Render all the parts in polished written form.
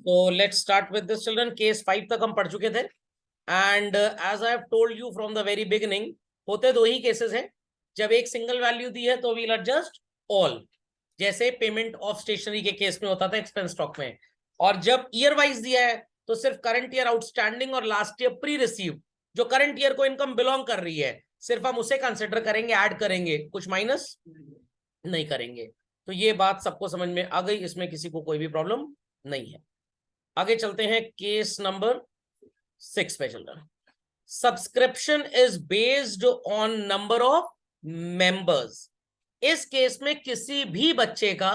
So let's start with this, children. Case 5 तक हम पढ़ चुके थे and as I have told you from the very beginning, होते दो ही केसेस हैं. जब एक सिंगल वैल्यू दी है तो we'll adjust all, जैसे पेमेंट ऑफ स्टेशनरी के केस में होता था एक्सपेंस स्टॉक में. और जब ईयर वाइज दिया है तो सिर्फ करंट ईयर आउटस्टैंडिंग और लास्ट ईयर प्री रिसीव जो करंट ईयर को इनकम बिलोंग कर रही है सिर्फ हम उसे कंसिडर करेंगे, ऐड करेंगे, कुछ माइनस नहीं करेंगे. तो ये बात सबको समझ में आ गई, इसमें किसी को कोई भी प्रॉब्लम नहीं है. आगे चलते हैं केस नंबर 6 पे. चल रहा subscription is based on number of members. इस केस में किसी भी बच्चे का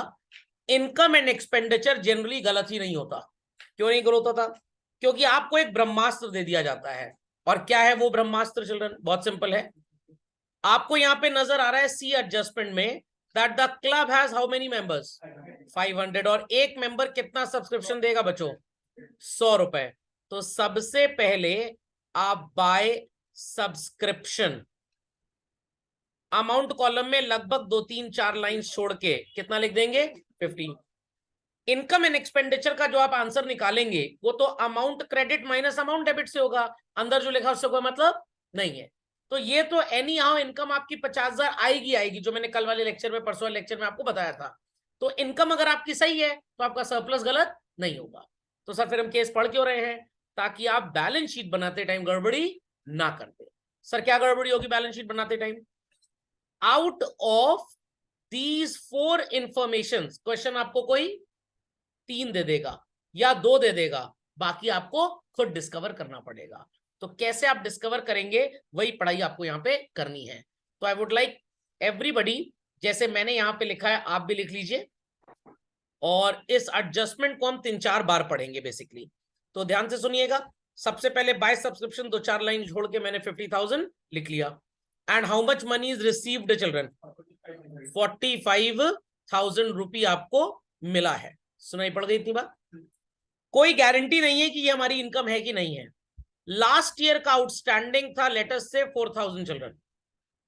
इनकम एंड एक्सपेंडिचर जनरली गलत ही नहीं होता. क्यों नहीं गलत होता? क्योंकि आपको एक ब्रह्मास्त्र दे दिया जाता है. और क्या है वो ब्रह्मास्त्र चिल्ड्रन? बहुत सिंपल है. आपको यहां पे नजर आ रहा है सी एडजस्टमेंट में that the club has how many members? 500. और एक मेंबर कितना सब्सक्रिप्शन देगा बच्चों? 100 रुपए. तो सबसे पहले आप बाय सब्सक्रिप्शन अमाउंट कॉलम में लगभग 2-3-4 लाइंस छोड़ के कितना लिख देंगे? 15. इनकम एंड एक्सपेंडिचर का जो आप आंसर निकालेंगे वो तो amount credit minus amount debit से होगा. अंदर जो लिखा उससे कोई मतलब नहीं है. तो ये तो एनी हाउ इनकम आपकी 50,000 आएगी, जो मैंने कल वाले लेक्चर में, परसों लेक्चर में आपको बताया था. तो इनकम अगर आपकी सही है तो आपका सरप्लस गलत नहीं होगा. तो सर फिर हम केस पढ़ क्यों रहे हैं? ताकि आप बैलेंस शीट बनाते टाइम गड़बड़ी ना करते. सर क्या गड़बड़ी होगी बैलेंस शीट बनाते time? Out of these 4 information, question आपको कोई 3 दे देगा या 2 दे देगा, बाकी आपको खुद डिस्कवर करना पड़ेगा. तो कैसे आप डिस्कवर करेंगे वही पढ़ाई आपको यहाँ पे करनी है. तो आई वुड लाइक एवरीबडी, जैसे मैंने यहाँ पे लिखा है आप भी लिख लीजिए. और इस एडजस्टमेंट को हम 3-4 बार पढ़ेंगे बेसिकली. तो ध्यान से सुनिएगा. सबसे पहले बाय सब्सक्रिप्शन 2-4 लाइन छोड़ के मैंने 50,000 लिख लिया. And how much money is received children? 45,000 रुपी आपको मिला है. सुनाई पड़ गई इतनी बात? कोई गारंटी नहीं है कि ये हमारी इनकम है कि नहीं है. लास्ट ईयर का आउटस्टैंडिंग था लेटेस्ट से 4,000 चिल्ड्रन,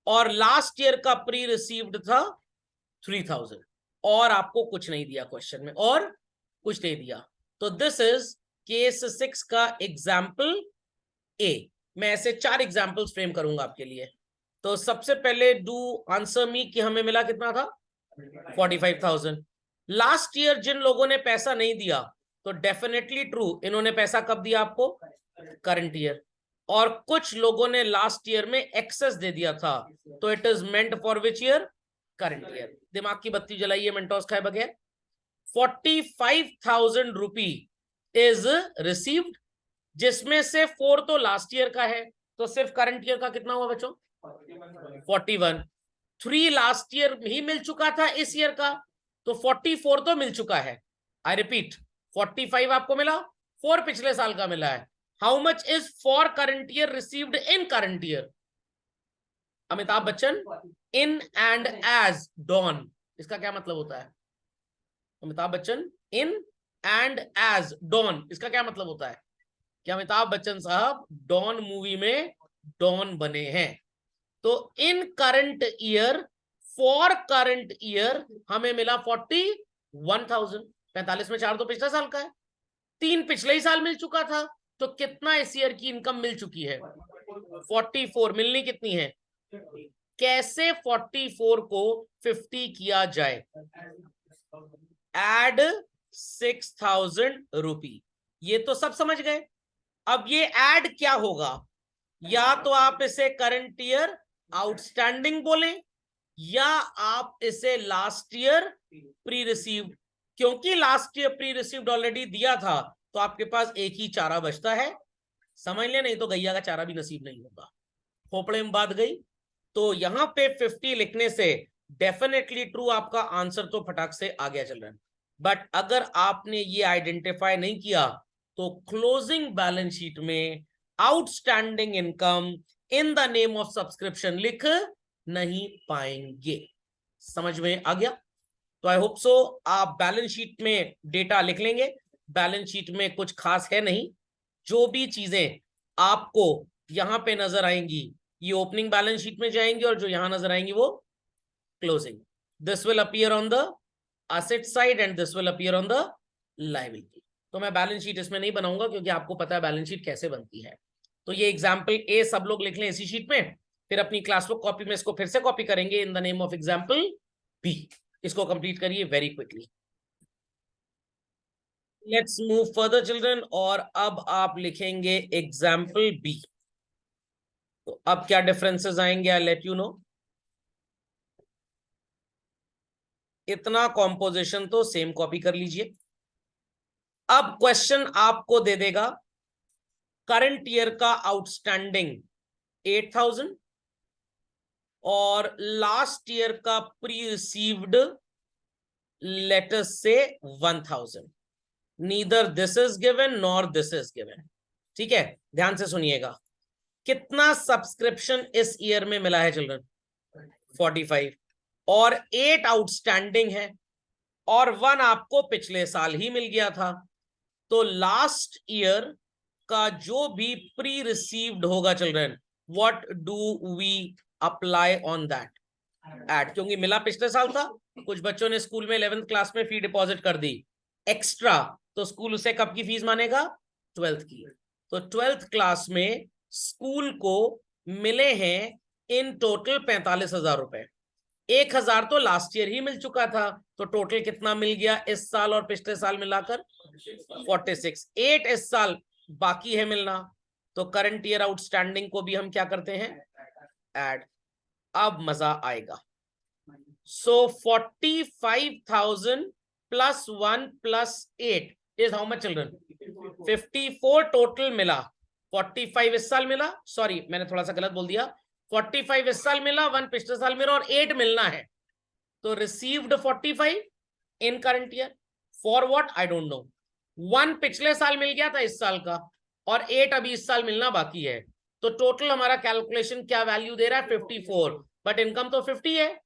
और लास्ट ईयर का प्री रिसीव्ड था 3,000, और आपको कुछ नहीं दिया क्वेश्चन में, और कुछ नहीं दिया. तो दिस इज केस 6 का एग्जाम्पल ए. मैं ऐसे 4 एग्जाम्पल्स फ्रेम करूंगा आपके लिए. तो सबसे पहले डू आंसर मी कि हमें मिला कितना था? 45,000. लास्ट ईयर जिन लोगों ने पैसा नहीं दिया तो डेफिनेटली ट्रू, इन्होंने पैसा कब दिया आपको? Current year. और कुछ लोगों ने लास्ट ईयर में एक्सेस दे दिया था, तो it is meant for which year? Current year. दिमाग की बत्ती जलाइए मेंटोस खाए बगैर. 45,000 रुपी इज रिसीव्ड, जिसमें से 4 तो लास्ट ईयर का है, तो सिर्फ करंट ईयर का कितना हुआ बच्चों? 41. 3 लास्ट ईयर ही मिल चुका था इस ईयर का, तो 44 तो मिल चुका है. आई रिपीट, 45 आपको मिला, 4 पिछले साल का मिला है. How much is for current year received in current year? Amitabh Bachchan in and as Don. इसका क्या मतलब होता है? Amitabh Bachchan in and as Don, इसका क्या मतलब होता है? कि अमिताभ बच्चन साहब डॉन मूवी में डॉन बने हैं. तो in current year, for current year हमें मिला 41,000. 45 में 4 तो पिछले साल का है, 3 पिछले ही साल मिल चुका था, तो कितना इस ईयर की इनकम मिल चुकी है? 44. मिलनी कितनी है? कैसे 44 को 50 किया जाए? एड 6,000 रुपी. ये तो सब समझ गए. अब ये ऐड क्या होगा? या तो आप इसे करंट ईयर आउटस्टैंडिंग बोलें, या आप इसे लास्ट ईयर प्री रिसीव्ड. क्योंकि last year pre received already दिया था, तो आपके पास एक ही चारा बचता है. समझ ले, नहीं तो गैया का चारा भी नसीब नहीं होगा. खोपड़े में बात गई. तो यहां पे 50 लिखने से डेफिनेटली ट्रू, आपका आंसर तो फटाक से आ गया चल रहा है. बट अगर आपने ये आइडेंटिफाई नहीं किया तो क्लोजिंग बैलेंस शीट में outstanding income in the name of subscription लिख नहीं पाएंगे. समझ में आ गया? तो आई होप सो आप बैलेंस शीट में डेटा लिख लेंगे. बैलेंस शीट में कुछ खास है नहीं. जो भी चीजें आपको यहां पे नजर आएंगी ये ओपनिंग बैलेंस शीट में जाएंगी, और जो यहां नजर आएंगी वो closing. This will appear on the asset side and this will appear on the liability. तो मैं बैलेंस शीट इसमें नहीं बनाऊंगा क्योंकि आपको पता है बैलेंस शीट कैसे बनती है। तो ये एग्जाम्पल ए सब लोग लिख लें इसी शीट में, फिर अपनी क्लासबुक कॉपी में इसको फिर से कॉपी करेंगे in the name of example B. इसको कंप्लीट करिए very quickly. Let's move further children, और अब आप लिखेंगे एग्जाम्पल बी। तो अब क्या डिफरेंसेस आएंगे आई लेट यू नो। इतना कॉम्पोजिशन तो सेम कॉपी कर लीजिए। अब क्वेश्चन आपको दे देगा करंट ईयर का आउटस्टैंडिंग 8,000 और लास्ट ईयर का प्री रिसीव्ड लेटर्स से 1,000। Neither this is given nor this is given. ठीक है, ध्यान से सुनिएगा। कितना सब्सक्रिप्शन इस ईयर में मिला है चिल्ड्रन? 45। और 8 आउटस्टैंडिंग है और 1 आपको पिछले साल ही मिल गया था। तो लास्ट ईयर का जो भी प्री रिसीव्ड होगा children, what do we apply on that? Add, क्योंकि मिला पिछले साल था, कुछ बच्चों ने स्कूल में 11th क्लास में फी डिपॉजिट कर दी एक्स्ट्रा, तो स्कूल उसे कब की फीस मानेगा? 12th की। तो 12th क्लास में स्कूल को मिले हैं इन टोटल 45,000 रुपए। 1,000 तो लास्ट ईयर ही मिल चुका था, तो टोटल कितना मिल गया इस साल और पिछले साल मिलाकर? 46। 8 इस साल बाकी है मिलना, तो करंट ईयर आउटस्टैंडिंग को भी हम क्या करते हैं? ऐड। अब मजा आएगा। सो 45,000 plus 1 plus 8 is how much children? 54 total मिला। 45 इस साल मिला, सॉरी मैंने थोड़ा सा गलत बोल दिया, 45 इस साल मिला, 1 पिछले साल मिला और 8 मिलना है। तो received 45 in current year, for what I don't know. 1 पिछले साल मिल गया था इस साल का और 8 अभी इस साल मिलना बाकी है। तो टोटल हमारा कैलकुलेशन क्या वैल्यू दे रहा है? 54, बट इनकम तो 50 है,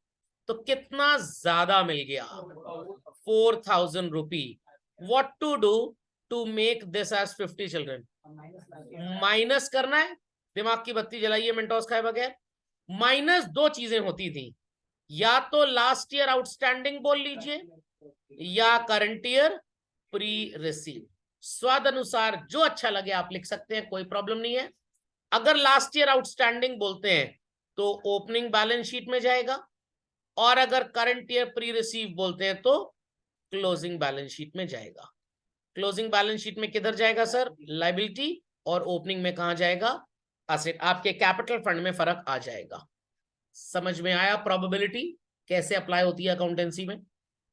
तो कितना ज्यादा मिल गया? 4,000 rupee. What to do to make this as 50 children? Minus करना है। दिमाग की बत्ती जलाइए मेंटोस खाए बगैर। माइनस 2 चीजें होती थी, या तो लास्ट ईयर आउटस्टैंडिंग बोल लीजिए या करंट ईयर प्री रिसीव। स्वाद अनुसार जो अच्छा लगे आप लिख सकते हैं, कोई प्रॉब्लम नहीं है। अगर लास्ट ईयर आउटस्टैंडिंग बोलते हैं तो ओपनिंग बैलेंस शीट में जाएगा, और अगर करंट ईयर प्री रिसीव बोलते हैं तो क्लोजिंग बैलेंस शीट में जाएगा। क्लोजिंग बैलेंस शीट में किधर जाएगा सर? लायबिलिटी। और ओपनिंग में कहां जाएगा? एसेट। आपके कैपिटल फंड में फर्क आ जाएगा। समझ में आया प्रोबेबिलिटी कैसे अप्लाई होती है अकाउंटेंसी में?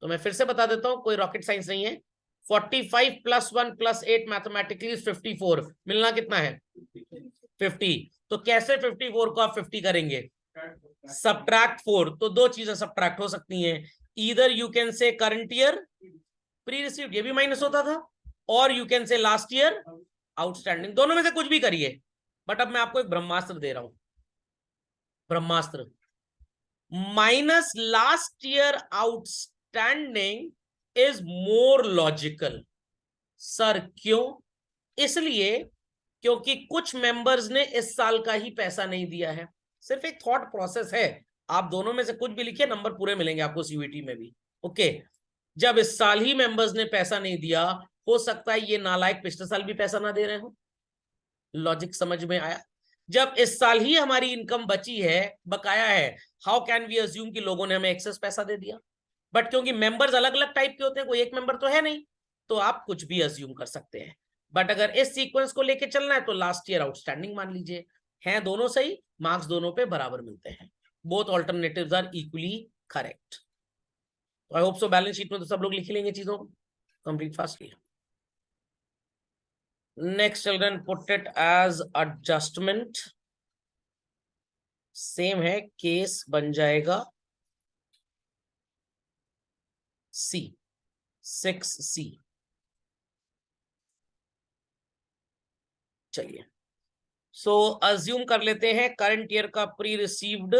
तो मैं फिर से बता देता हूं, कोई रॉकेट साइंस नहीं है। 45 प्लस 1 प्लस 8 मैथमेटिकली 54, मिलना कितना है? 50। तो कैसे 54 को आप 50 करेंगे? सब्ट्रैक्ट 4। तो 2 चीजें सब्ट्रैक्ट हो सकती हैं, either you can say current year pre received, ये भी माइनस होता था, और you can say last year outstanding. दोनों में से कुछ भी करिए, बट अब मैं आपको एक ब्रह्मास्त्र दे रहा हूं। ब्रह्मास्त्र, minus last year outstanding is more logical. Sir क्यों? इसलिए क्योंकि कुछ मेंबर्स ने इस साल का ही पैसा नहीं दिया है। सिर्फ एक थॉट प्रोसेस है, आप दोनों में से कुछ भी लिखिए, नंबर पूरे मिलेंगे आपको सीयूईटी में भी। ओके, जब इस साल ही मेंबर्स ने पैसा नहीं दिया, हो सकता है ये नालायक पिछले साल भी पैसा ना दे रहे हो। लॉजिक समझ में आया? जब इस साल ही हमारी इनकम बची है, बकाया है, हाउ कैन वी अज्यूम कि लोगों ने हमें एक्सेस पैसा दे दिया? बट क्योंकि मेंबर्स अलग अलग टाइप के होते हैं, कोई एक मेंबर तो है नहीं, तो आप कुछ भी अज्यूम कर सकते हैं। बट अगर इस सीक्वेंस को लेके चलना है तो लास्ट ईयर आउटस्टैंडिंग मान लीजिए। हैं दोनों सही, मार्क्स दोनों पे बराबर मिलते हैं। Both alternatives are equally correct. I hope so balance sheet में तो सब लोग लिख लेंगे चीजों को complete fastly. Next children, put it as adjustment. Same है, केस बन जाएगा सी, 6C। चलिए, सो अज्यूम कर लेते हैं करंट ईयर का प्री रिसीव्ड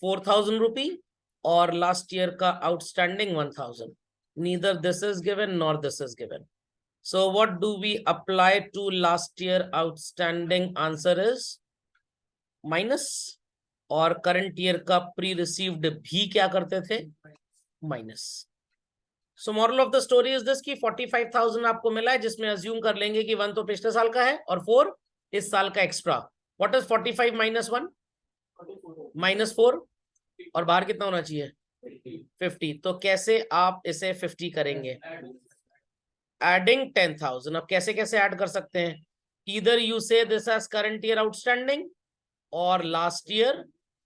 4,000 रुपी और लास्ट ईयर का outstanding 1,000। Neither this is given nor this is given. So what do we apply to last year outstanding? Answer is minus, और करंट ईयर का pre received भी क्या करते थे? Minus. So moral of the story is this कि 45,000 आपको मिला है, जिसमें अज्यूम कर लेंगे कि 1 तो पिछले साल का है और 4 इस साल का एक्स्ट्रा। What is 45 minus 1? -4। और बाहर कितना होना चाहिए? 50। तो कैसे आप इसे 50 करेंगे? एडिंग 10,000। अब कैसे कैसे ऐड कर सकते हैं? Either you say this as current year outstanding और लास्ट ईयर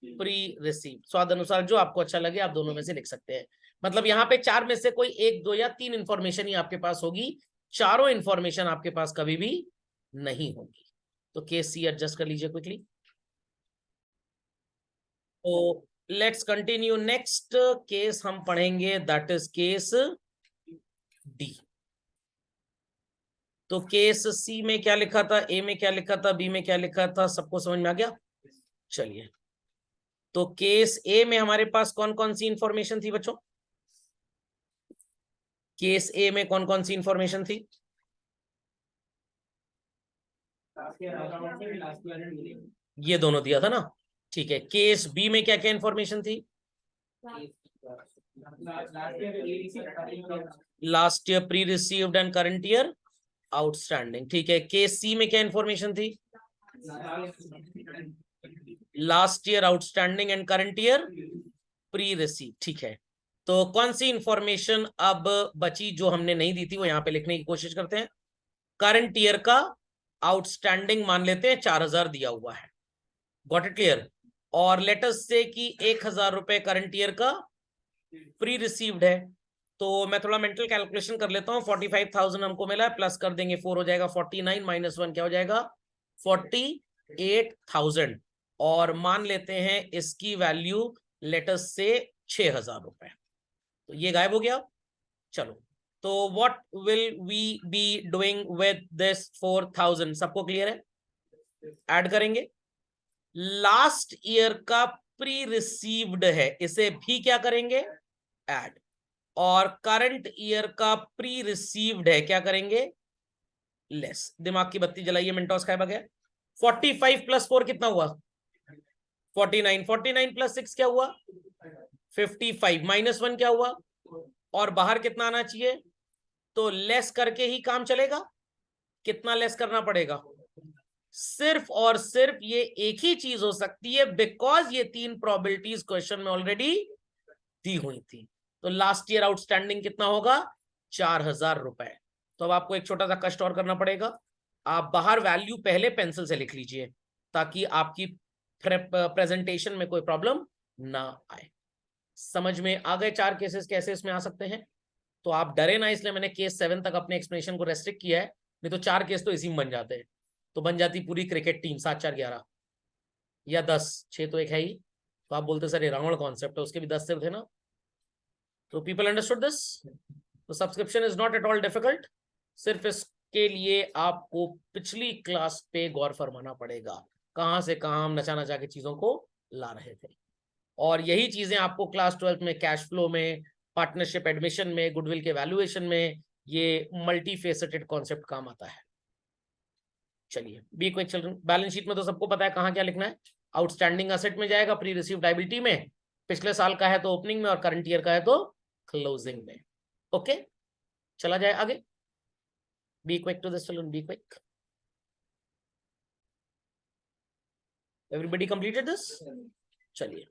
प्री रिसीव। स्वाद अनुसार जो आपको अच्छा लगे आप दोनों में से लिख सकते हैं। मतलब यहाँ पे 4 में से कोई 1, 2 या 3 इंफॉर्मेशन ही आपके पास होगी, चारों इंफॉर्मेशन आपके पास कभी भी नहीं होगी। तो केस सी एडजस्ट कर लीजिए क्विकली। तो लेट्स कंटिन्यू। नेक्स्ट केस हम पढ़ेंगे, दैट इज केस डी। तो केस सी में क्या लिखा था, ए में क्या लिखा था, बी में क्या लिखा था, सबको समझ में आ गया? चलिए, तो केस ए में हमारे पास कौन कौन सी इंफॉर्मेशन थी बच्चों? केस ए में कौन कौन सी इंफॉर्मेशन थी? ये दोनों दिया था ना, ठीक है। केस बी में क्या क्या इंफॉर्मेशन थी? Last year pre received and current year outstanding, ठीक है। केस सी में क्या इंफॉर्मेशन थी? Last year outstanding and current year pre receive, ठीक है। तो कौन सी इंफॉर्मेशन अब बची जो हमने नहीं दी थी, वो यहां पे लिखने की कोशिश करते हैं। करंट ईयर का आउटस्टैंडिंग मान लेते हैं 4,000 दिया हुआ है, गॉट इट क्लियर। और लेट अस से कि 1,000 रुपए करंट ईयर का प्री रिसीव्ड है। तो मैं थोड़ा मेंटल कैलकुलेशन कर लेता हूं। 45,000 हमको मिला है, प्लस कर देंगे 4 हो जाएगा 49, -1 क्या हो जाएगा? 48,000। और मान लेते हैं इसकी वैल्यू लेट अस से 6,000 रुपए। तो ये गायब हो गया। चलो, तो what will we be doing with this 4,000? सबको क्लियर है? ऐड करेंगे। लास्ट ईयर का प्री रिसीव्ड है, इसे भी क्या करेंगे? ऐड। और करंट ईयर का प्री रिसीव्ड है, क्या करेंगे? लेस। दिमाग की बत्ती जलाइए, मिनटॉस खाए बगैर। 45 + 4 कितना हुआ? 49। 49 + 6 क्या हुआ? 55। -1 क्या हुआ? और बाहर कितना आना चाहिए? तो लेस करके ही काम चलेगा। कितना लेस करना पड़ेगा? सिर्फ और सिर्फ ये एक ही चीज हो सकती है, बिकॉज ये 3 प्रोबेबिलिटीज क्वेश्चन में ऑलरेडी दी हुई थी। तो लास्ट ईयर आउटस्टैंडिंग कितना होगा? 4,000 रुपए। तो अब आपको एक छोटा सा कष्ट और करना पड़ेगा। आप बाहर वैल्यू पहले पेंसिल से लिख लीजिए, ताकि आपकी प्रेजेंटेशन में कोई प्रॉब्लम ना आए। समझ में आ गए 4 केसेस कैसे इसमें आ सकते हैं? तो आप डरे ना, इसलिए मैंने केस 7 तक अपने एक्सप्लेनेशन को रेस्ट्रिक्ट किया है। नहीं तो 4 केस तो इसी में बन जाते हैं। तो बन जाती पूरी क्रिकेट टीम 7, 4, 11 या 10, 6 तो एक है ही। तो आप बोलते सर ये रावण कॉन्सेप्ट है, उसके भी 10 सिर थे ना। तो पीपल अंडरस्टूड दिस। तो subscription is not at all difficult. सिर्फ इसके लिए आपको पिछली क्लास पे गौर फरमाना पड़ेगा, कहां से कहां हम नचा नचा के चीजों को ला रहे थे। और यही चीजें आपको क्लास 12 में कैश फ्लो में, पार्टनरशिप एडमिशन में, गुडविल के वैल्यूएशन में, ये मल्टी फेसेटेड कॉन्सेप्ट काम आता है। चलिए, be quick children. Balance sheet में तो सबको पता है कहां क्या लिखना है। आउटस्टैंडिंग असेट में जाएगा, प्री रिसीव्ड लायबिलिटी में, पिछले साल का है तो ओपनिंग में, और करंट ईयर का है तो क्लोजिंग में। ओके, चला जाए आगे। Be quick to this children, be quick. Everybody completed this? चलिए,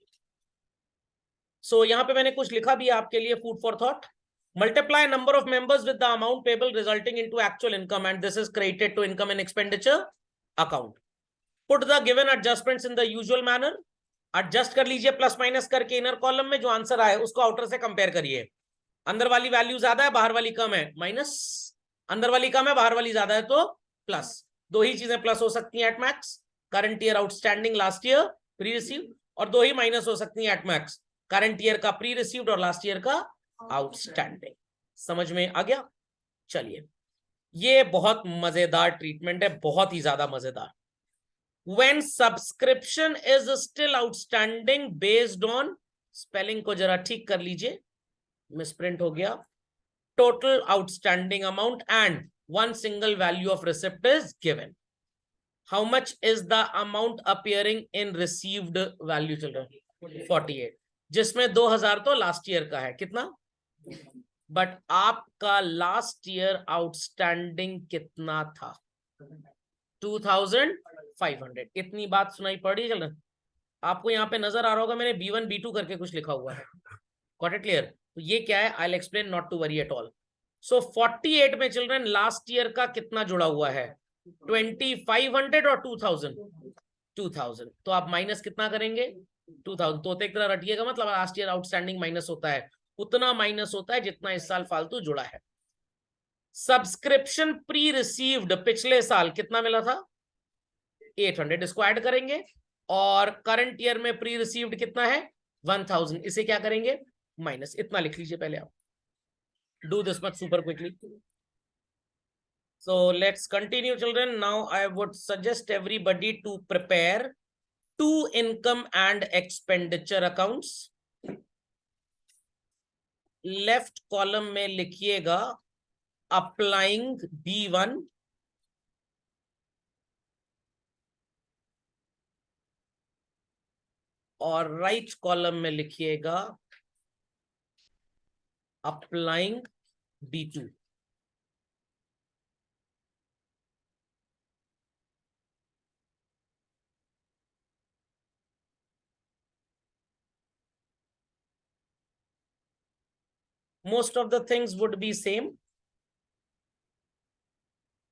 सो यहाँ पे मैंने कुछ लिखा भी है आपके लिए, food for thought. Multiply number of members with the amount payable resulting into actual income, and this is credited to income and expenditure account. Put the given adjustments in the usual manner. Adjust कर लीजिए plus minus करके inner column में, जो answer आए उसको outer से compare करिए। अंदर वाली वैल्यू ज्यादा है, बाहर वाली कम है, माइनस। अंदर वाली कम है, बाहर वाली ज्यादा है तो प्लस। दो ही चीजें प्लस हो सकती हैं at max, current year outstanding, last year pre received. और दो ही माइनस हो सकती हैं एट मैक्स, करंट ईयर का प्री रिसीव्ड और लास्ट ईयर का आउटस्टैंडिंग। समझ में आ गया? चलिए, ये बहुत मजेदार ट्रीटमेंट है, बहुत ही ज्यादा मजेदार। When subscription is still outstanding based on, spelling को जरा ठीक कर लीजिए, मिसप्रिंट हो गया। Total outstanding amount and one single value of receipt is given. How much is the amount appearing in received value children? 48, जिसमें 2,000 तो लास्ट ईयर का है। कितना? बट आपका लास्ट ईयर आउटस्टैंडिंग कितना था? 2500। इतनी बात सुनाई पड़ी? चल आपको यहाँ पे नजर आ रहा होगा मैंने B1 B2 करके कुछ लिखा हुआ है। Got it clear? तो ये क्या है? I will explain, not to worry at all. So 48 में चिल्ड्रन लास्ट ईयर का कितना जुड़ा हुआ है? 2500 और 2000। तो आप माइनस कितना करेंगे? 2000। तो एक तरह रटिएगा, मतलब लास्ट ईयर आउटस्टैंडिंग माइनस होता है, उतना माइनस होता है जितना इस साल फालतू जुड़ा है। सब्सक्रिप्शन प्री रिसीव्ड पिछले साल कितना मिला था? 800। इसको ऐड करेंगे, और करंट ईयर में प्री रिसीव्ड कितना है? 1000। इसे क्या करेंगे? माइनस। इतना लिख लीजिए पहले आप। Do this much super quickly. So let's continue, children. Now I would suggest everybody to prepare two income and expenditure accounts. Left column में लिखिएगा applying B1, और right column में लिखिएगा applying B2. Most of the things would be same.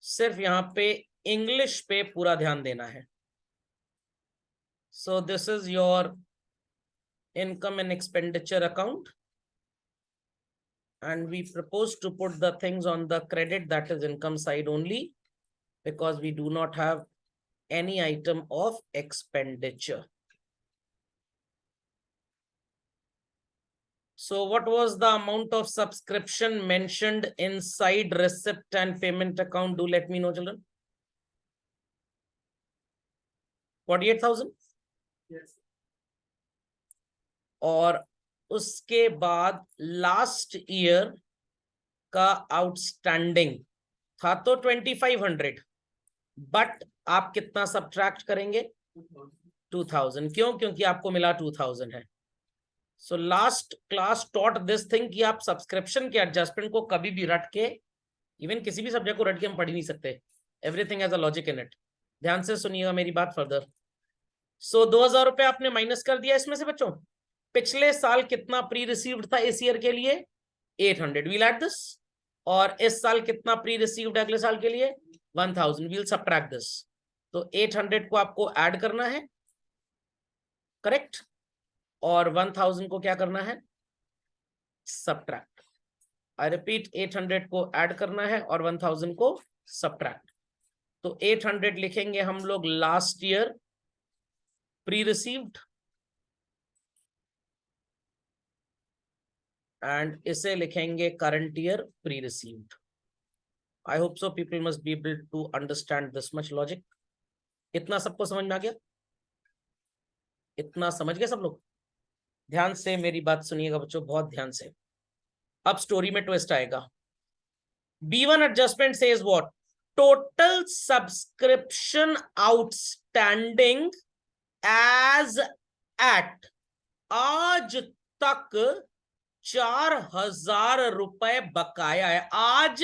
सिर्फ यहाँ पे English पे पूरा ध्यान देना है. So this is your income and expenditure account, and we propose to put the things on the credit, that is income side only, because we do not have any item of expenditure. So what was the amount of subscription mentioned inside receipt and payment account? Do let me know, children. 48,000. Yes. और उसके बाद last year का outstanding था तो 2500, but आप कितना subtract करेंगे? 2000। क्यों? क्योंकि आपको मिला 2000 है. So last class taught this thing कि आप सब्सक्रिप्शन के एडजस्टमेंट को कभी भी रट के, इवन किसी भी सब्जेक्ट को रट के हम पढ़ ही नहीं सकते. Everything has a logic in it. ध्यान से सुनिएगा मेरी बात फर्दर. सो 2000 रुपए आपने माइनस कर दिया इसमें से बच्चों. पिछले साल कितना प्री रिसीव्ड था इस ईयर के लिए? 800. We'll add this. और इस साल कितना प्री रिसीव्ड अगले साल के लिए? 1000. We'll subtract this. तो 800 को आपको ऐड करना है, करेक्ट, और 1000 को क्या करना है? सबट्रैक्ट. आई रिपीट, 800 को ऐड करना है और 1000 को सबट्रैक्ट. तो 800 लिखेंगे हम लोग last year pre received, and इसे लिखेंगे current year pre received. I hope so people must be able to understand this much logic. इतना सबको समझ में आ गया? इतना समझ गए सब लोग? ध्यान से मेरी बात सुनिएगा बच्चों, बहुत ध्यान से. अब स्टोरी में ट्विस्ट आएगा. B1 adjustment says what? Total subscription outstanding as at आज तक 4000 रुपए बकाया है. आज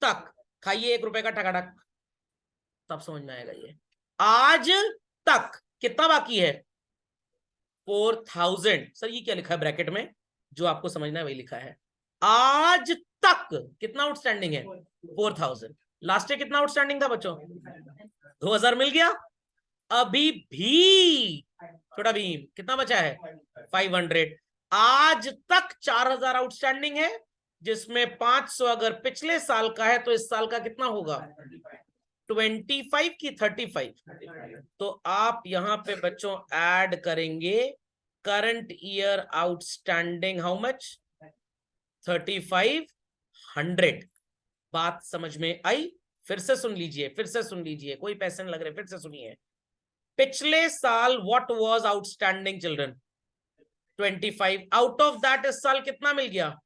तक. खाइए 1 रुपए का टकाटक, तब समझ में आएगा ये. आज तक कितना बाकी है? 4000. सर ये क्या लिखा है ब्रैकेट में? जो आपको समझना है वही लिखा है. आज तक कितना आउटस्टैंडिंग है? 4000. लास्ट ईयर कितना आउटस्टैंडिंग था बच्चों? 2000 मिल गया. अभी भी छोटा भीम कितना बचा है? 500. आज तक 4000 आउटस्टैंडिंग है, जिसमें 500 अगर पिछले साल का है तो इस साल का कितना होगा? 25 की 35. तो आप यहां पे बच्चों ऐड करेंगे current year outstanding. How much? 3500. बात समझ में आई? फिर से सुन लीजिए, फिर से सुन लीजिए, कोई पैसे नहीं लग रहे, फिर से सुनिए. पिछले साल what was outstanding children? 25. Out of that इस साल कितना मिल गया?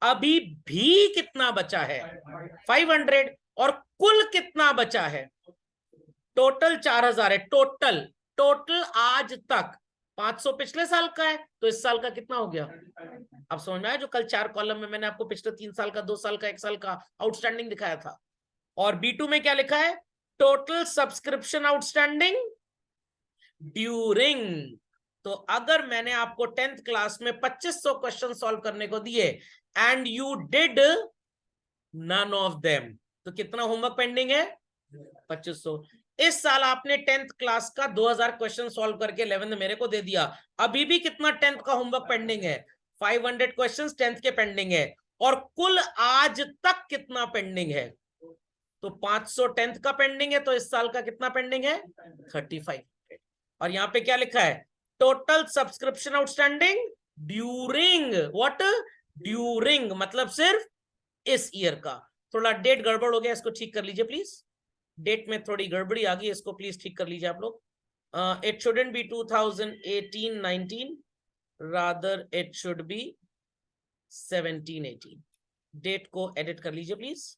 अभी भी कितना बचा है? 500. और कुल कितना बचा है? टोटल 4000 है. टोटल आज तक 500 पिछले साल का है, तो इस साल का कितना हो गया? अब समझ में आया? जो कल 4 कॉलम में मैंने आपको पिछले 3 साल का, 2 साल का, 1 साल का आउटस्टैंडिंग दिखाया था। और B2 में क्या लिखा है? Total subscription outstanding during. तो अगर मैंने आपको 10th क्लास में 2500 क्वेश्चन सॉल्व करने को दिए and you did none of them, तो कितना होमवर्क पेंडिंग है? 2500। इस साल आपने 10th क्लास का 2000 क्वेश्चन सॉल्व करके 11th मेरे को दे दिया, अभी भी कितना 10th का होमवर्क पेंडिंग है? 500 क्वेश्चंस 10th के पेंडिंग है। और कुल आज तक कितना पेंडिंग है? तो 500 10th का पेंडिंग है, तो इस साल का कितना पेंडिंग है? 3500। और यहां पे क्या लिखा है? Total subscription outstanding during what? During मतलब सिर्फ इस ईयर का। थोड़ा डेट गड़बड़ हो गया, इसको ठीक कर लीजिए प्लीज। डेट में थोड़ी गड़बड़ी आ गई, इसको प्लीज ठीक कर लीजिए आप लोग। It shouldn't be 2018-19, rather it should be 17-18। Date को एडिट कर लीजिए please.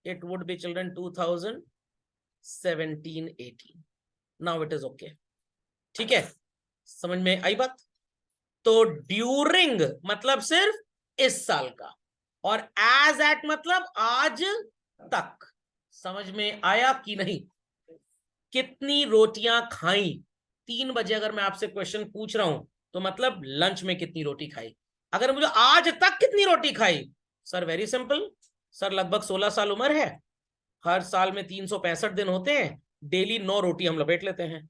It would be children 2017-18। Now it is okay. ठीक है, समझ में आई बात? तो ड्यूरिंग मतलब सिर्फ इस साल का, और एज एट मतलब आज तक। समझ में आया कि नहीं? कितनी रोटियां खाई? 3 बजे अगर मैं आपसे क्वेश्चन पूछ रहा हूं तो मतलब लंच में कितनी रोटी खाई। अगर मुझे आज तक कितनी रोटी खाई, सर वेरी सिंपल सर, लगभग 16 साल उम्र है, हर साल में 365 दिन होते हैं, डेली 9 रोटी हम लपेट लेते हैं,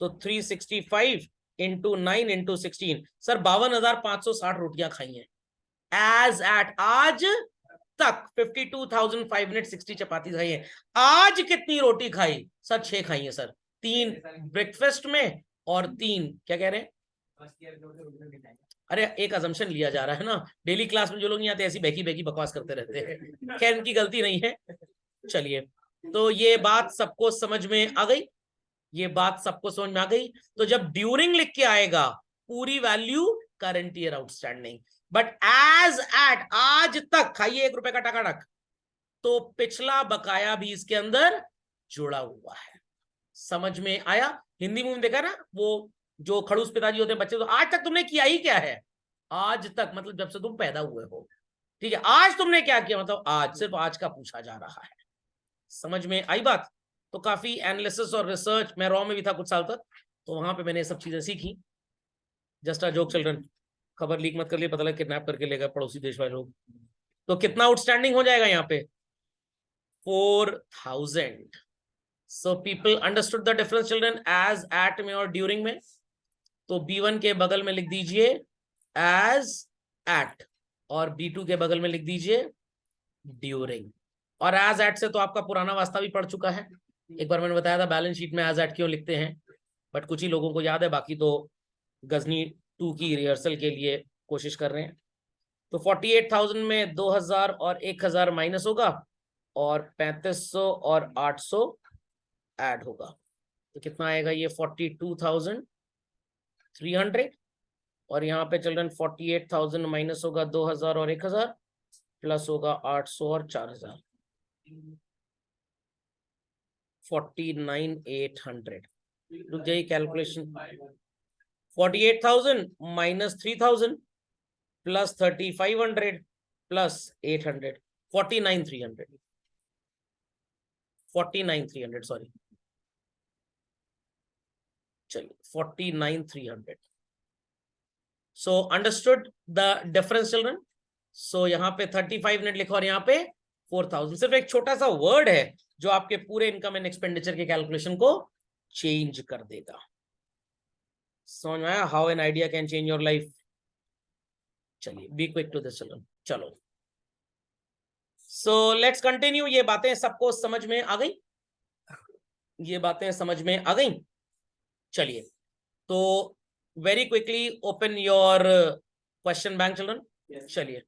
तो 365 इंटू 9 इंटू 16, सर 52,560 रोटियां खाई हैं एज एट आज तक। 52,560 चपाती खाई है। आज कितनी रोटी खाई? सर 6 खाई है सर, 3 ब्रेकफास्ट में और 3 क्या कह रहे हैं? अरे एक अजम्पशन लिया जा रहा है ना, डेली क्लास में जो लोग नहीं आते ऐसी बेकी बेकी बकवास करते रहते हैं। खैर इनकी गलती नहीं है। चलिए, तो ये बात सबको समझ में आ गई? ये बात सबको समझ में आ गई? तो जब ड्यूरिंग लिख के आएगा, पूरी value current year outstanding, but as at आज तक खाइए 1 रुपए का टकाटक, तो पिछला बकाया भी इसके अंदर जुड़ा हुआ है। समझ में आया? हिंदी मूवी देखा ना, वो जो खड़ूस पिताजी होते हैं बच्चे, तो आज तक तुमने किया ही क्या है? आज तक मतलब जब से तुम पैदा हुए हो। ठीक है, आज तुमने क्या किया मतलब आज, सिर्फ आज का पूछा जा रहा है। समझ में आई बात? तो काफी एनालिसिस और रिसर्च, मैं रॉ में भी था कुछ साल तक, तो वहां पे मैंने सब चीजें सीखी। जस्ट अ जोक चिल्ड्रन, खबर लीक मत कर लिए, पता लगा किडनैप करके ले गए पड़ोसी देश वाले लोग। तो कितना आउटस्टैंडिंग हो जाएगा यहाँ पे? 4000। So people understood the difference children, as at में और ड्यूरिंग में। तो B1 के बगल में लिख दीजिए एज एट, और B2 के बगल में लिख दीजिए ड्यूरिंग। और एज एट से तो आपका पुराना वास्ता भी पड़ चुका है, एक बार मैंने बताया था बैलेंस शीट में एज एट क्यों लिखते हैं, बट कुछ ही लोगों को याद है, बाकी तो गजनी 2 की रिहर्सल के लिए कोशिश कर रहे हैं। तो 48,000 में 2000 और 1000 माइनस होगा, और 3500 और 800 ऐड होगा, तो कितना आएगा ये? 42,300। और यहाँ पे चिल्ड्रन 48,000 माइनस होगा 2000 और 1000, प्लस होगा 800 और 4000, 49,800। रुक जाइए calculation. 48,000 minus 3,000 plus 3,500 plus 800, 49,300, 49,300 sorry, चलिए 49,300। So understood the difference children? So यहाँ पे 3,500 लिखा और यहाँ पे 4,000। सिर्फ एक छोटा सा वर्ड है जो आपके पूरे इनकम एंड एक्सपेंडिचर के कैलकुलेशन को चेंज कर देगा। समझ में आया? How an idea can change your life. चलिए be quick to this children. चलो, सो लेट्स कंटिन्यू। ये बातें सबको समझ में आ गई? ये बातें समझ में आ गई? चलिए, तो very quickly open your question bank children. चलिए,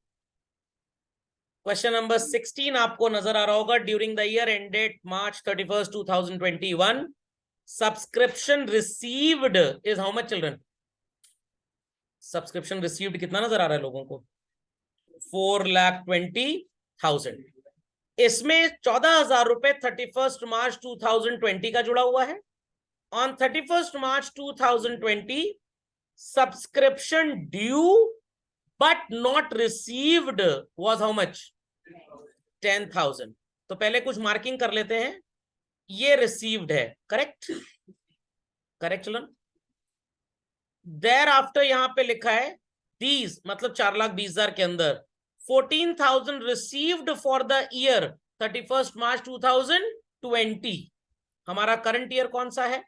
क्वेश्चन नंबर 16 आपको नजर आ रहा होगा। During the year ended March 31st, 2021, subscription received is how much children? Subscription received कितना नजर आ रहा है लोगों को? 4,20,000। इसमें 14,000 रुपए 31st March 2020 का जुड़ा हुआ है, On 31st March 2020, subscription due but not received was how much? 10,000. तो पहले कुछ मार्किंग कर लेते हैं. ये रिसीव्ड है, correct? Correct children. Thereafter यहां पे लिखा है दीज, मतलब 4,20,000 के अंदर 14,000 received for the year 31st March 2020. हमारा करंट ईयर कौन सा है?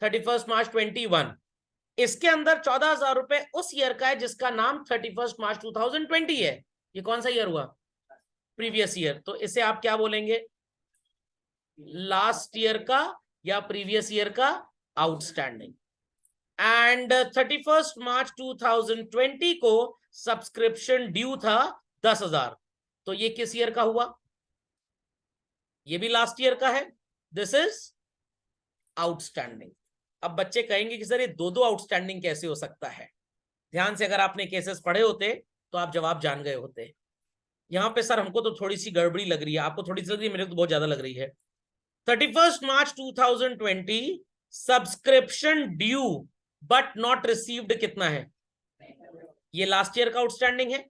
31st March 21. इसके अंदर 14,000 रुपए उस ईयर का है जिसका नाम 31st March 2020 है. ये कौन सा ईयर हुआ? Previous year. तो इसे आप क्या बोलेंगे? लास्ट ईयर का या प्रीवियस ईयर का आउटस्टैंडिंग. एंड 31st March 2020 को सब्सक्रिप्शन ड्यू था 10,000. तो ये किस ईयर का हुआ? ये भी लास्ट ईयर का है. This is outstanding. अब बच्चे कहेंगे कि सर ये दो आउटस्टैंडिंग कैसे हो सकता है? ध्यान से अगर आपने केसेस पढ़े होते तो आप जवाब जान गए होते. यहां पे सर हमको तो थोड़ी सी गड़बड़ी लग रही है, आपको थोड़ी सी लग रही है, मेरे को तो बहुत ज्यादा लग रही है. 31st March 2020 subscription due but not received कितना है? ये लास्ट ईयर का आउटस्टैंडिंग है.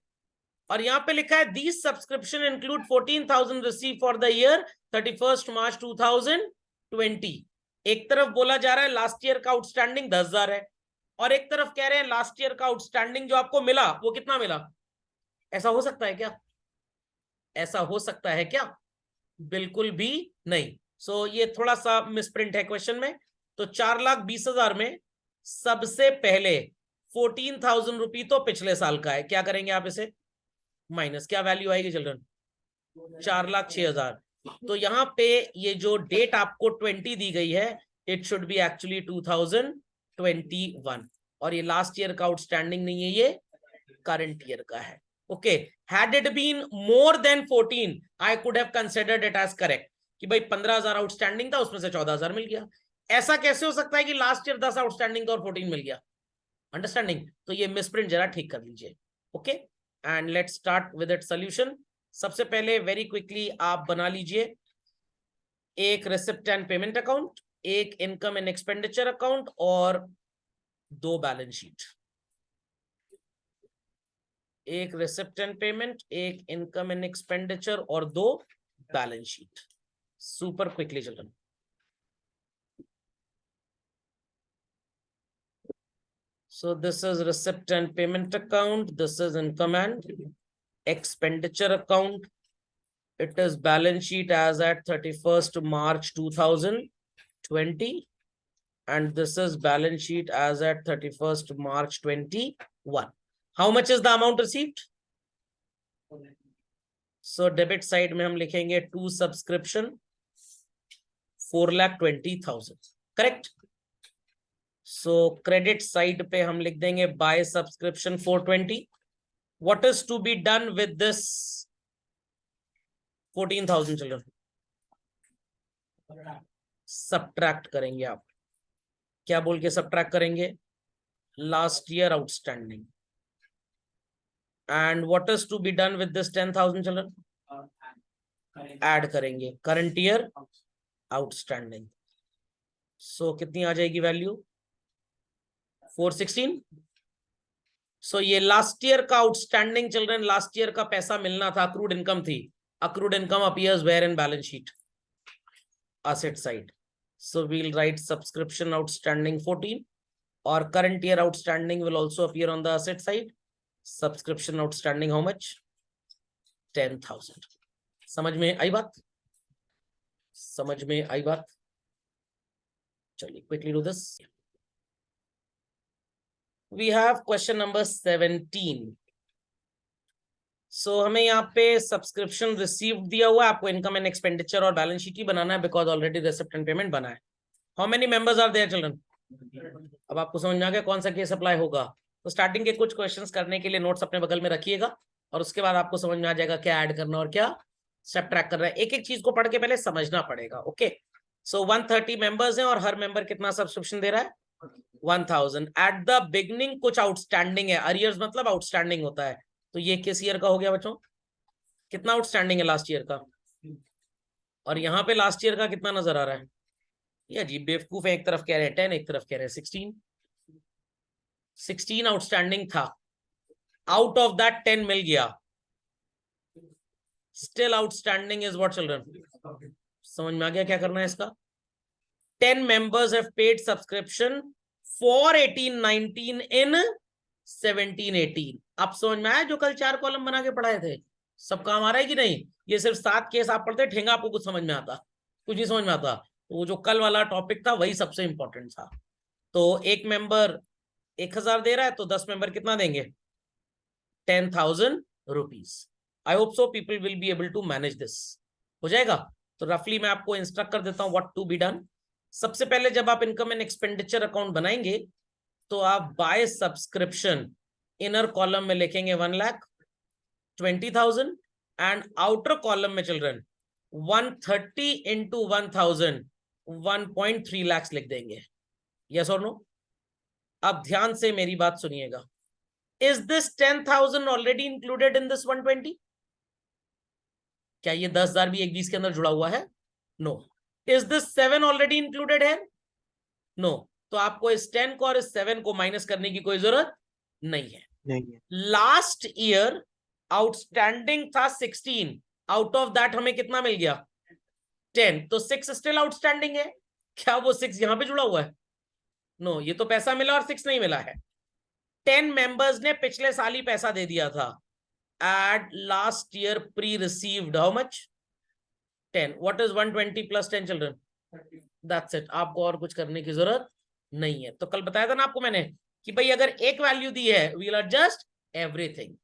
और यहां पे लिखा है these subscription include 14,000 receive for the year 31st March 2020. एक तरफ बोला जा रहा है लास्ट ईयर का आउटस्टैंडिंग 10,000 है, और एक तरफ कह रहे हैं लास्ट ईयर का आउटस्टैंडिंग जो आपको मिला वो कितना मिला? ऐसा हो सकता है क्या? ऐसा हो सकता है क्या? बिल्कुल भी नहीं. सो ये थोड़ा सा मिसप्रिंट है क्वेश्चन में. तो 4,20,000 में सबसे पहले 14,000 रुपये तो पिछले साल का है. क्या करेंगे आप इसे? माइनस. क्या वैल्यू आएगी चिल्ड्रन? 4,06,000. तो यहां पे ये जो डेट आपको 20 दी गई है, इट शुड बी एक्चुअली 2021. और ये लास्ट ईयर का आउटस्टैंडिंग नहीं है, ये करंट ईयर का है. Okay. Had it been more than 14 I could have considered it as correct कि भाई 15,000 आउटस्टैंडिंग था, उसमें से 14,000 मिल गया. ऐसा कैसे हो सकता है कि लास्ट ईयर 10 आउटस्टैंडिंग था और 14 मिल गया? अंडरस्टैंडिंग? तो ये मिसप्रिंट जरा ठीक कर लीजिए. Okay. And let's start with it solution. सबसे पहले वेरी क्विकली आप बना लीजिए एक रिसिप्ट एंड पेमेंट अकाउंट, एक इनकम एंड एक्सपेंडिचर अकाउंट और दो बैलेंस शीट. एक रिसिप्ट एंड पेमेंट, एक इनकम एंड एक्सपेंडिचर और दो balance sheet. Super quickly children. So this is receipt and payment account. This is income and expenditure account. It is balance sheet as at 31st March 2020. And this is balance sheet as at 31st March 21. How much is the amount received? So debit side में हम लिखेंगे to subscription 4,20,000. Correct? So credit side पे हम लिख देंगे by subscription 420. What is to be done with this 14,000 children? Subtract करेंगे आप. क्या बोल के subtract करेंगे? Last year outstanding. And what is to be done with this 10,000 children? Add करेंगे current year outstanding. So कितनी आ जाएगी वैल्यू? 416. सो ये लास्ट ईयर का आउटस्टैंडिंग चिल्ड्रन, लास्ट ईयर का पैसा मिलना था, अक्रूड इनकम थी. Accrued income appears where in balance sheet? Asset side. So we'll write subscription outstanding 14 और current year outstanding will also appear on the asset side. Subscription outstanding how much? 10,000. समझ में आई बात? समझ में आई बात? चलिए quickly do this. We have question number 17. So हमें यहाँ पे सब्सक्रिप्शन रिसीव्ड दिया हुआ है, आपको इनकम एंड एक्सपेंडिचर और बैलेंस शीट ही बनाना है because already receipt and payment बना है. How many members are there children? अब आपको समझ में आ गया कौन सा केस अप्लाई होगा. तो स्टार्टिंग के कुछ क्वेश्चंस करने के लिए नोट्स अपने बगल में रखिएगा और उसके बाद आपको समझ में आ जाएगा क्या ऐड करना और क्या सब्ट्रैक्ट करना है. एक एक चीज को पढ़ के पहले समझना पड़ेगा. ओके. सो 130 मेंबर्स हैं और हर मेंबर कितना सब्सक्रिप्शन दे रहा है? 1,000. एट द बिगनिंग कुछ आउटस्टैंडिंग है. अरियर्स मतलब आउटस्टैंडिंग होता है. तो ये किस ईयर का हो गया बच्चों? कितना आउटस्टैंडिंग है लास्ट ईयर का? और यहाँ पे लास्ट ईयर का कितना नजर आ रहा है? या जी बेवकूफ है, एक तरफ कह रहे हैं 10, एक तरफ कह रहे हैं 16। 16 आउटस्टैंडिंग था, आउट ऑफ दैट 10 मिल गया, still outstanding is what children? समझ में आ गया क्या करना है इसका? 10 members have paid subscription for 18-19 in 17-18। अब समझ में आया जो कल 4 कॉलम बना के पढ़ाए थे? सब काम आ रहा है कि नहीं? ये सिर्फ 7 केस आप पढ़ते ठेंगा आपको कुछ समझ में आता, कुछ नहीं समझ में आता। तो वो जो कल वाला टॉपिक था वही सबसे इंपॉर्टेंट था। तो एक मेंबर 1000 दे रहा है तो 10 मेंबर कितना देंगे? 10,000 rupees. I hope so people will be able to manage this. हो जाएगा? तो रफली मैं आपको इंस्ट्रक्ट कर देता हूं व्हाट टू बी डन। सबसे पहले जब आप इनकम एंड एक्सपेंडिचर अकाउंट बनाएंगे तो आप बाय सब्सक्रिप्शन इनर कॉलम में लिखेंगे 1,20,000 एंड आउटर कॉलम में चिल्ड्रन 130 इंटू 1,000 1.3 लाख लिख देंगे। यस और नो? अब ध्यान से मेरी बात सुनिएगा। Is this 10,000 already included in this 120? क्या ये 10,000 भी 120 के अंदर जुड़ा हुआ है? No. Is this 7 already included है? नो। तो आपको इस 10 को और इस 7 को माइनस करने की कोई जरूरत नहीं है। लास्ट ईयर आउटस्टैंडिंग था 16, आउट ऑफ दैट हमें कितना मिल गया? 10। तो 6 स्टिल आउटस्टैंडिंग है। क्या वो 6 यहां पे जुड़ा हुआ है? नो, ये तो पैसा मिला और 6 नहीं मिला है। 10 मेंबर्स ने पिछले साल ही पैसा दे दिया था। At last year pre received how much? 10। What is 120 plus 10 children? That's it. आपको और कुछ करने की जरूरत नहीं है। तो कल बताया था ना आपको मैंने कि भाई अगर एक वैल्यू दी है वी विल एडजस्ट एवरीथिंग।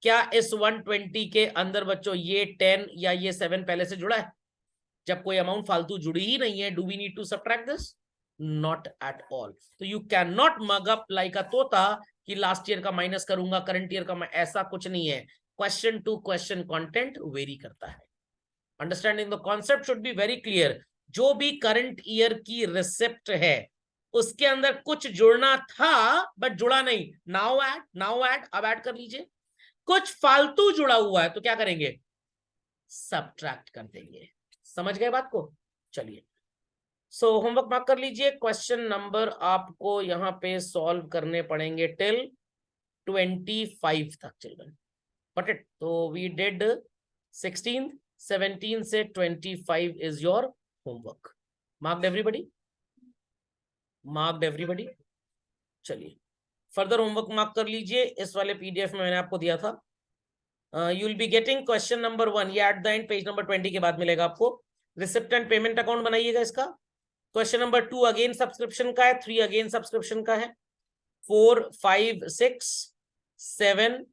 क्या इस 120 के अंदर बच्चों ये 10 या ये 7 पहले से जुड़ा है? जब कोई अमाउंट फालतू जुड़ी ही नहीं है, do we need to subtract this? Not at all. तो you can not mug up like a तोता कि लास्ट ईयर का माइनस करूंगा करंट ईयर का, ऐसा कुछ नहीं है। Question to question content vary करता है। Understanding the concept should be very clear. जो भी करंट ईयर की रिसिप्ट है उसके अंदर कुछ जुड़ना था बट जुड़ा नहीं। नाउ ऐड अब ऐड कर लीजिए। कुछ फालतू जुड़ा हुआ है तो क्या करेंगे? सब्ट्रैक्ट कर देंगे। समझ गए बात को? चलिए, सो होमवर्क मार्क कर लीजिए। क्वेश्चन नंबर आपको यहां पे सॉल्व करने पड़ेंगे टिल 25 तक चिल्ड्रन। बट इट तो वी डिड 16, 17 से 25 is your homework. Marked everybody? Marked everybody? चलिए, फर्दर होमवर्क मार्क कर लीजिए। इस वाले पीडीएफ में मैंने आपको दिया था। You will be getting question number 1, ये at the end page number 20 के बाद मिलेगा आपको। रिसिप्ट एंड पेमेंट अकाउंट बनाइएगा इसका। क्वेश्चन नंबर 2 अगेन सब्सक्रिप्शन का है, 3 अगेन सब्सक्रिप्शन का है, 4, 5, 6, 7,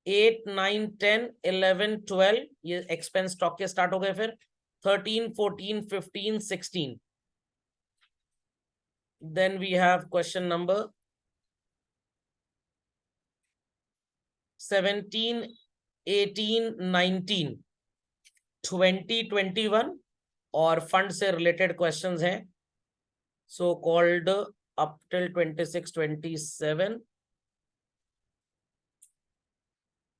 8, 9, 10, 11, 12 ये एक्सपेंस स्टॉक के स्टार्ट हो गए। फिर 13, 14, 15, 16। Then we have question number 17, 18, 19, 20, 21 और फंड से रिलेटेड क्वेश्चंस हैं so called up till 26, 27,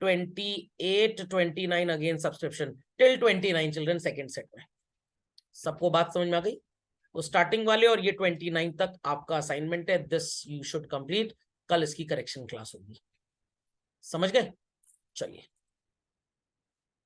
28, 29 again subscription till 29 children second set में। सबको बात समझ में आ गई? वो स्टार्टिंग वाले और ये 29 तक आपका असाइनमेंट है। This you should complete. कल इसकी करेक्शन क्लास होगी। समझ गए? चलिए।